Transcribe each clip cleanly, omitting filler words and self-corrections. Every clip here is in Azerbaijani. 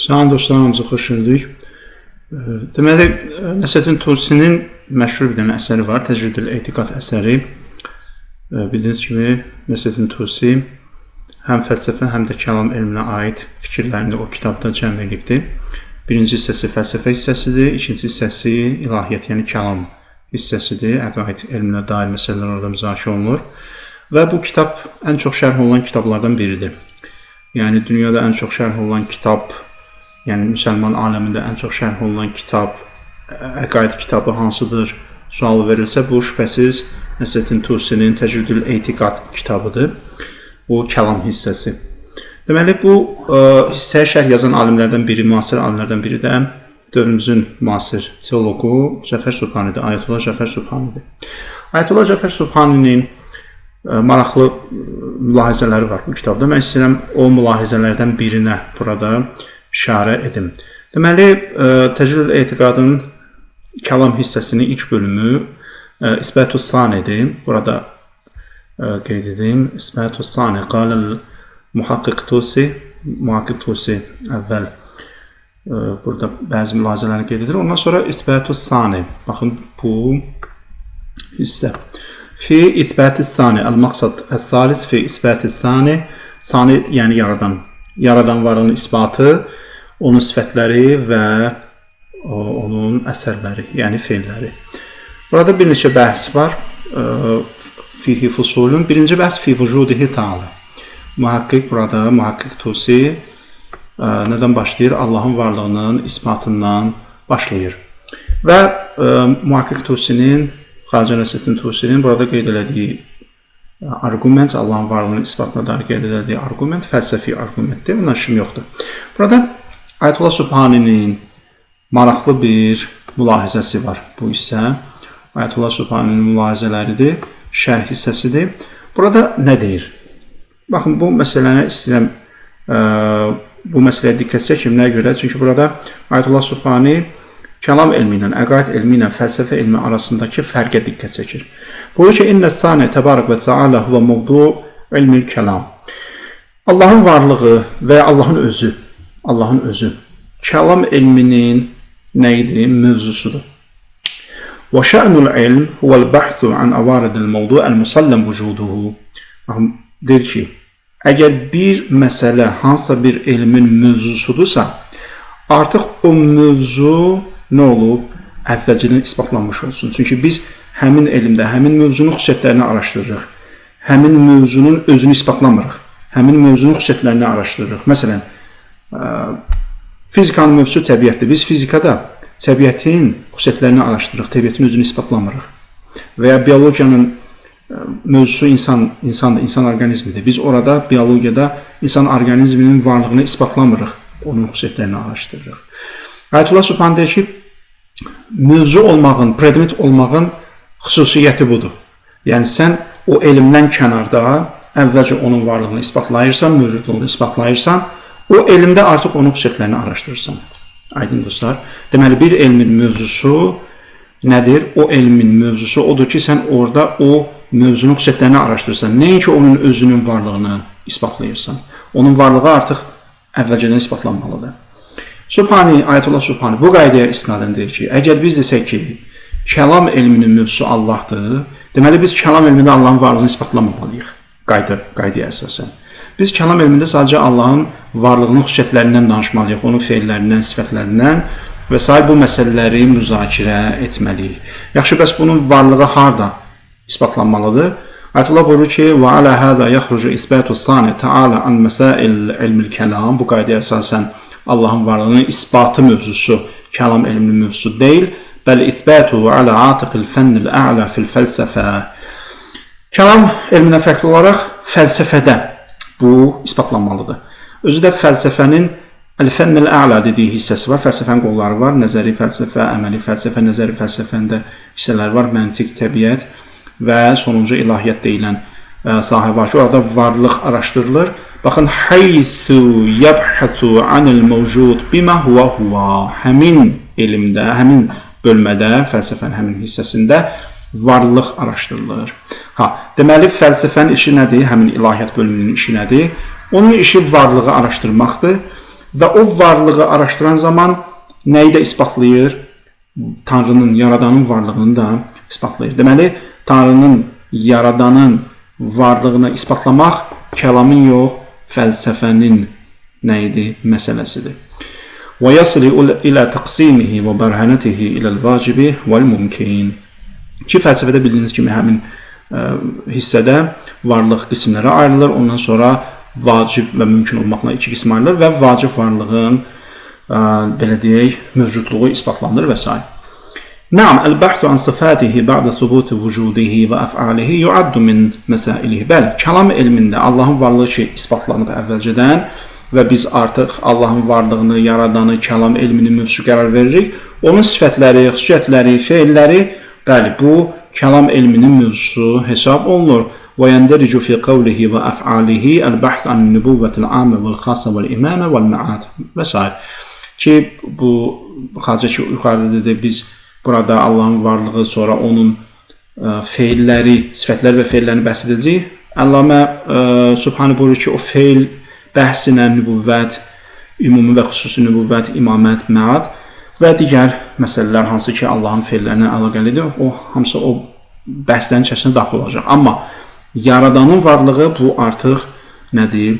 Salam dostlar, hamınızı xoş gördük. Deməli, Nəsrəddin Tusinin məşhur bir dənə əsəri var, Təcridül Etiqad əsəri. Bildiyiniz kimi, Nəsrəddin Tusi həm fəlsəfə, həm də kəlam elminə aid fikirlərini o kitabda cəm edibdir. Birinci hissəsi fəlsəfə hissəsidir, ikinci hissəsi ilahiyyat, yəni kəlam hissəsidir. Əqaid elminə dair məsələlər orada müzakirə olunur. Və bu kitab ən çox şərh olunan kitablardan biridir. Yəni, dünyada ən çox şərh olunan kitab, yəni müsəlman aləmində ən çox şərh olunan kitab, əqaid kitabı hansıdır sualı verilsə, bu şübhəsiz Nəsrəddin Tusinin Təcridül Etiqad kitabıdır. Bu kəlam hissəsi. Deməli, bu hissəyə şərh yazan alimlərdən biri, müasir alimlərdən biri də dövrümüzün müasir teoloqu Cəfər Subhanidir, Ayətullah Cəfər Subhanidir. Ayətullah Cəfər Subhaninin maraqlı mülahizələri var bu kitabda. Mən istəyirəm o mülahizələrdən birinə burada işarə edim. Deməli, Təcridül Etiqadın kəlam hissəsinin ilk bölümü İsbətus Sanidir. Burada qeyd edim. İsbətus Sani. Qaləl Muhaqqiq Tusi. Muhaqqiq Tusi əvvəl burada bəzi mülahizələrini qeyd edir. Ondan sonra İsbətus Sani. Baxın, bu hissə. Fi İsbətis Sani. Əl-Maqsad Əs-Salis fi İsbətis Sani. Sani, yəni yaradan. Yaradan varlığının isbatı, onun sifətləri və onun əsərləri, yəni feilləri. Burada bir neçə bəhs var. Fihi fusulun. Birinci bəhs fi vücudihi ta'ala. Muhaqqiq burada, Muhaqqiq Tusi nədən başlayır? Allahın varlığının isbatından başlayır. Və Muhaqqiq Tusinin, Xacə Nəsrəddin Tusinin burada qeyd elədiyi argument, Allahın varlığının isbatına dair qeyd elədiyi argument fəlsəfi argumentdir. Bundan işim yoxdur. Burada Ayətullah Subhaninin maraqlı bir mülahizəsi var bu hissə. Ayətullah Subhaninin mülahizələridir, şərh hissəsidir. Burada nə deyir? Baxın, bu məsələni istəyirəm, bu məsələyə diqqət çəkim. Nəyə görə? Çünki burada Ayətullah Subhani kəlam elmi ilə, əqaid elmi ilə, fəlsəfə elmi arasındakı fərqə diqqət çəkir. Buyurur ki, İnnə sani təbarək və təala huvə mövdu ilmil kəlam. Allahın varlığı və Allahın özü kəlam elminin nə idi? Mövzusudur. Və şə'nul ilm huvəl bəhsu an avaridil mövdu əl-musalləm vücuduhu. Deyir ki, əgər bir məsələ hansısa bir elmin mövzusudursa, artıq o mövzu nə olub? Əvvəlcədən isbatlanmış olsun. Çünki biz həmin elmdə, həmin mövzunun xüsusiyyətlərini araşdırırıq. Həmin mövzunun özünü isbatlamırıq. Həmin mövzunun xüsusiyyətlərini araşdırırıq. Məsələn, fizikanın mövzusu təbiətdir. Biz fizikada təbiətin xüsusiyyətlərini araşdırırıq, təbiətin özünü isbatlamırıq. Və ya biologiyanın mövzusu insandır, insan orqanizmidir. Biz orada biologiyada insan orqanizminin varlığını isbatlamırıq, onun xüsusiyyətlərini araşdırırıq. Ayətullah Subhan deyir ki, mövzu olmağın, predmet olmağın xüsusiyyəti budur. Yəni, sən o elmdən kənarda əvvəlcə onun varlığını isbatlayırsan, mövcudluğunu isbatlayırsan, o elmdə artıq onun xüsusiyyətlərini araşdırırsan. Aydın dostlar. Deməli, bir elmin mövzusu nədir? O elmin mövzusu odur ki, sən orada o mövzunun xüsusiyyətlərini araşdırırsan. Nəinki onun özünün varlığını isbatlayırsan. Onun varlığı artıq əvvəlcədən isbatlanmalıdır. Subhani, Ayətullah Subhani bu qaydaya isnadən deyir ki, əgər biz desək ki, kəlam elminin mövzusu Allahdır, deməli biz kəlam elmində Allahın varlığını isbatlamamalıyıq. Qaydaya əsasən. Biz kəlam elmində sadəcə Allahın varlığının xüsusiyyətlərindən danışmalıyıq, onun feillərindən, sifətlərindən və s. bu məsələləri müzakirə etməliyik. Yaxşı, bəs bunun varlığı harada isbatlanmalıdır? Ayətullah buyurur ki, və alə hədə yəxrucu isbətus sani təala an məsail ilmil kəlam. Bu qaydaya əsasən Allahın varlığının isbatı mövzusu kəlam elminin mövzusu deyil, bəl isbətu alə atiqil fənnil ə'lə fil fəlsəfə. Kəlam elminə fərqli olaraq fəlsəfədə bu isbatlanmalıdır. Özü də fəlsəfənin əl-fənnil ə'lə dediyi hissəsi var, fəlsəfənin qolları var, nəzəri fəlsəfə, əməli fəlsəfə, nəzəri fəlsəfəndə hissələr var, məntiq, təbiət və sonuncu ilahiyyat deyilən sahə var ki, orada varlıq araşdırılır. Baxın, haythu yabhathu anil mevcud bima huwa huwa. Həmin elmdə, həmin bölmədə, fəlsəfənin həmin hissəsində varlıq araşdırılır. Deməli, fəlsəfənin işi nədir? Həmin ilahiyyat bölümünün işi nədir? Onun işi varlığı araşdırmaqdır və o varlığı araşdıran zaman nəyi də isbatlayır? Tanrının, yaradanın varlığını da isbatlayır. Deməli, Tanrının, yaradanın varlığını isbatlamaq kəlamın yox, fəlsəfənin nə idi? Məsələsidir. وَيَصِلِ إِلَى تَقْسِيمِهِ وَبَرْهَنَتِهِ إِلَى الْوَاجِبِ وَالْمُمْكِنِ Ki, fəlsəfədə bildiyiniz kimi həmin hissədə varlıq qismlərə ayrılır. Ondan sonra vacib və mümkün olmaqla iki qism ayrılır və vacib varlığın belə deyək, mövcudluğu isbatlanır və s. Na'am, el-bahth an sifatihi ba'da subut vujudihi və af'alihi yu'addu min masailihi. Bəli, kəlam elmində Allahın varlığı ki, isbatlanıb əvvəlcədən və biz artıq Allahın varlığını, yaradanı, kəlam elmini mövzu qərar veririk. Onun sifətləri, xüsusiyyətləri, feilləri, bəli, bu kəlam elminin mövzusu hesab olunur. وَيَنْدَرِجُ فِي قَوْلِهِ وَأَفْعَالِهِ الْبَحْث عَنْ النُّبُوَّةِ الْعَامَّةِ وَالْخَاصَّةِ وَالْإِمَامَةِ وَالْمَعَادِ və s. Ki, bu xaricə ki, yuxarıda dedi, biz burada Allahın varlığı, sonra onun feilləri, sifətləri və feillərini bəhs edəcəyik. Allamə Subhani buyurur ki, o feil bəhsinə nübüvvət, ümumi və xüsusi nübüvvət, imamət, məad və digər məsələlər hansı ki, Allahın feillərinə əlaqəlidir, o hamısı o bəhslərin içərisində daxil olacaq. Amma yaradanın varlığı bu artıq nədir?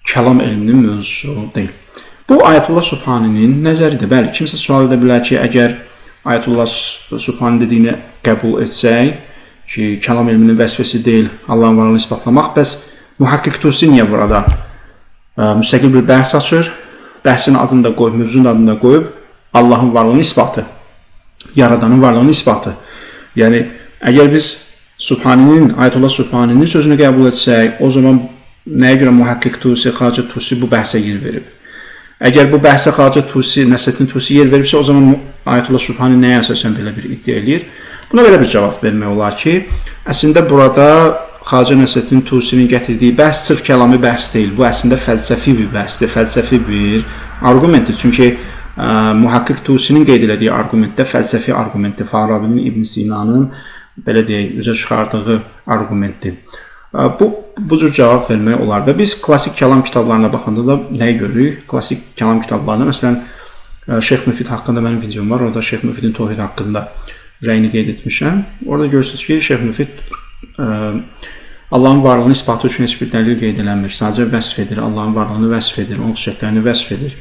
Kəlam elminin mövzusu deyil. Bu Ayətullah Subhaninin nəzəridir. Bəli, kimsə sual edə bilər ki, əgər Ayətullah Subhani dediyini qəbul etsək ki, kəlam elminin vəzifəsi deyil, Allahın varlığını isbatlamaq, bəs Muhaqqiq Tusi niyə burada müstəqil bir bəhs açır, bəhsin adını da qoyub, mövzunun adını da qoyub, Allahın varlığını isbatı, yaradanın varlığını isbatı. Yəni, əgər biz Subhaninin, Ayətullah Subhaninin sözünü qəbul etsək, o zaman nəyə görə Muhaqqiq Tusi, Xacə Tusi bu bəhsə yer verib? Əgər bu bəhsə Xacə Tusi, Nəsrəddin Tusi yer veribsə, o zaman Ayətullah Subhani nəyə əsasən belə bir iddia eləyir? Buna belə bir cavab vermək olar ki, əslində burada Xacə Nəsrəddin Tusinin gətirdiyi bəhs sırf kəlami bəhs deyil. Bu əslində fəlsəfi bir bəhsdir, fəlsəfi bir arqumentdir. Çünki Muhaqqiq Tusinin qeyd elədiyi arqumentdə fəlsəfi arqumentdir. Farabinin, İbn Sinanın belə deyək, üzə çıxardığı arqumentdir. Bu cür cavab vermək olar və biz klassik kəlam kitablarına baxanda da nəyi görürük? Klassik kəlam kitablarında, məsələn, Şeyx Müfid haqqında mənim videom var, orada Şeyx Müfidin Tohid haqqında rəyini qeyd etmişəm. Orada görürsünüz ki, Şeyx Müfid Allahın varlığını isbatı üçün heç bir dəlil qeyd eləmir. Sadəcə vəsf edir, Allahın varlığını vəsf edir, onun xüsusiyyətlərini vəsf edir.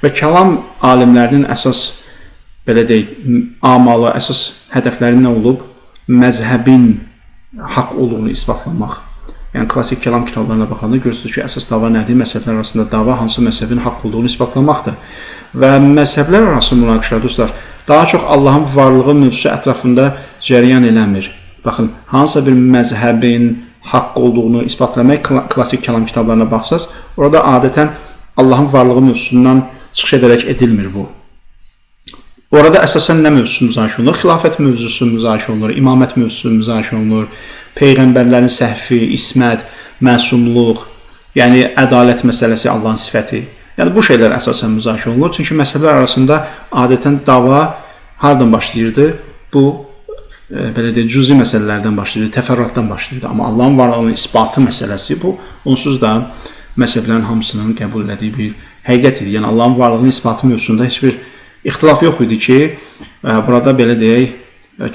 Və kəlam alimlərinin əsas, belə deyək, amalı, əsas hədəfləri nə olub? Məzhəbin haqq olduğunu isbatlamaq. Yəni, klassik kəlam kitablarına baxanda görürsünüz ki, əsas dava nədir? Məzhəblər arasında dava hansı məzhəbin haqq olduğunu isbatlamaqdır. Və məzhəblər arası münaqişələr, dostlar, daha çox Allahın varlığı mövzusu ətrafında cərəyan eləmir. Baxın, hansısa bir məzhəbin haqq olduğunu isbatlamaq klassik kəlam kitablarına baxsaz, orada adətən Allahın varlığı mövzusundan çıxış edərək edilmir bu. Orada əsasən nə mövzusu müzakirə olunur? Xilafət mövzusu müzakirə olunur, imamət mövzusu müzakirə olunur, peyğəmbərlərin səhvi, ismət, məsumluq, yəni ədalət məsələsi, Allahın sifəti. Yəni bu şeylər əsasən müzakirə olunur. Çünki məsələlər arasında adətən dava hardan başlayırdı? Bu belə deyək, cüzi məsələlərdən başlayırdı, təfərrüatdan başlayırdı. Amma Allahın varlığının isbatı məsələsi bu, onsuz da məzhəblərin hamısının qəbul etdiyi bir həqiqət idi. Yəni Allahın varlığının isbatı mövzusunda heç bir ixtilaf yox idi ki, burada belə deyək,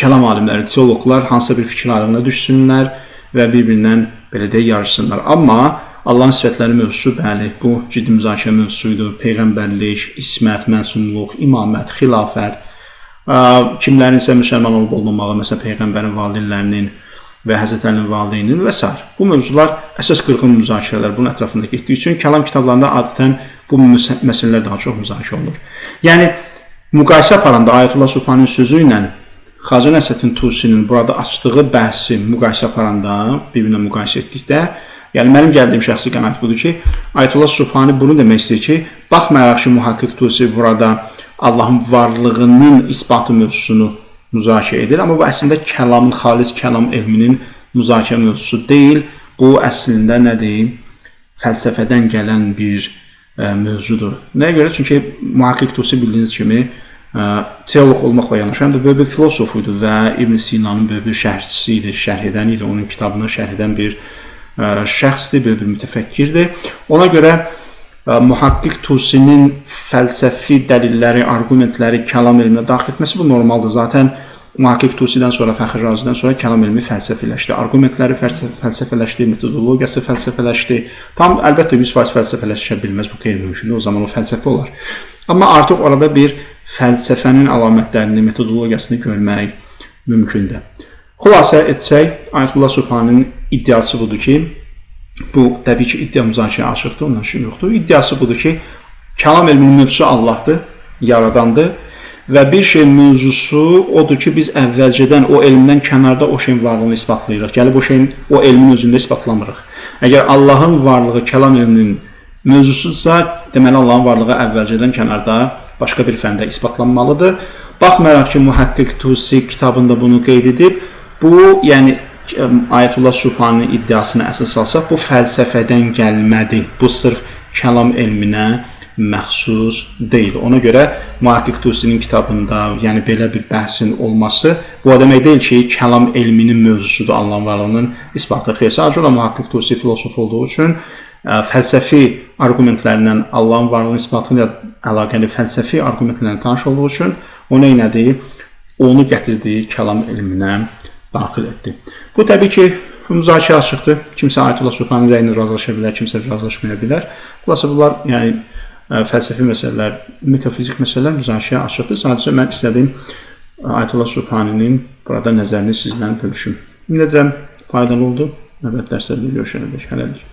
kəlam alimləri, teoloqlar hansısa bir fikir ayrılığına düşsünlər və bir-birindən belə deyək, yarışsınlar. Amma Allahın sifətləri mövzusu, bəli, bu ciddi müzakirə mövzusuydu. Peyğəmbərlik, ismət, məsumluq, imamət, xilafət, kimlərin isə müsəlman olub olmamağı, məsələn, Peyğəmbərin valideynlərinin və Həzrət Əlinin valideyninin və s. Bu mövzular əsas qırğın müzakirələr bunun ətrafında getdiyi üçün kəlam kitablarında adətən bu məsələlər daha çox müzakirə olunur. Yəni, müqayisə aparanda Ayətullah Subhaninin sözü ilə Xacə Nəsrəddin Tusinin burada açdığı bəhsi müqayisə aparanda, bir-birinə müqayisə etdikdə, yəni mənim gəldiyim şəxsi qənaət budur ki, Ayətullah Subhani bunu demək istəyir ki, baxmayaraq ki, Muhaqqiq Tusi burada Allahın varlığının isbatı mövzusunu müzakirə edir, amma bu əslində kəlamın, xalis kəlam elminin müzakirə mövzusu deyil, bu əslində nədir? Fəlsəfədən gələn bir mövzudur. Nəyə görə? Çünki Muhaqqiq Tusi bildiyiniz kimi teoloq olmaqla yanaşı, həm də böyük bir filosof idi və İbn Sinanın böyük bir şərhçisi idi, şərh edən idi, onun kitabını şərh edən bir şəxsdir, böyük bir mütəfəkkirdir. Ona görə Mühaqqiq Tusinin fəlsəfi dəlilləri, argumentləri kəlam elminə daxil etməsi bu normaldır. Zaten Mühaqqiq Tusidən sonra, Fəxri Razidən sonra kəlam elmi fəlsəfiləşdi. Argumentləri fəlsəfiləşdi, metodologiyası fəlsəfiləşdi. Tam əlbəttə 100% fəlsəfiləşə bilməz, bu qeyri-mümkündür. O zaman o fəlsəfi olar. Amma artıq orada bir fəlsəfənin əlamətlərini, metodologiyasını görmək mümkündür. Xülasə etsək, Ayətullah Subhaninin iddiası budur ki, bu təbii ki, iddia müzakirə açıqdır, ondan şey yoxdur. İddiası budur ki, kəlam elminin mövzusu Allahdır, yaradandır və bir şeyin mövzusu odur ki, biz əvvəlcədən o elmdən kənarda o şeyin varlığını isbatlayırıq. Gəlib o elmin özündə isbatlamırıq. Əgər Allahın varlığı kəlam elminin mövzusudursa, deməli Allahın varlığı əvvəlcədən kənarda başqa bir fəndə isbatlanmalıdır. Baxmayaraq ki, Mühaqqiq Tusi kitabında bunu qeyd edib, bu, yəni Ayətullah Subhaninin iddiasını əsas alsaq, bu fəlsəfədən gəlmədi. Bu sırf kəlam elminə məxsus deyil. Ona görə Mühaqqiq Tusinin kitabında, yəni belə bir bəhsin olması bu demək deyil ki, kəlam elminin mövzusudur Allahın varlığının isbatı. Xeyr, sadəcə olaraq Mühaqqiq Tusi filosof olduğu üçün fəlsəfi argumentlərlə Allahın varlığının isbatı ilə əlaqəli fəlsəfi argumentlərlə tanış olduğu üçün o nə etdi? Onu gətirdiyi kəlam elminə daxil etdi. Bu təbii ki, müzakirə açıqdır. Kimsə Ayətullah Subhaninin rəyinə razılaşa bilər, kimsə razılaşmaya bilər. Xülasə bunlar, yəni fəlsəfi məsələlər, metafizik məsələlər müzakirə açıqdır. Sadəcə mən istədiyim Ayətullah Subhaninin burada nəzərini sizlə bölüşüm. Ümid edirəm faydalı oldu. Növbəti dərslərdə görüşənədək. Hələlik.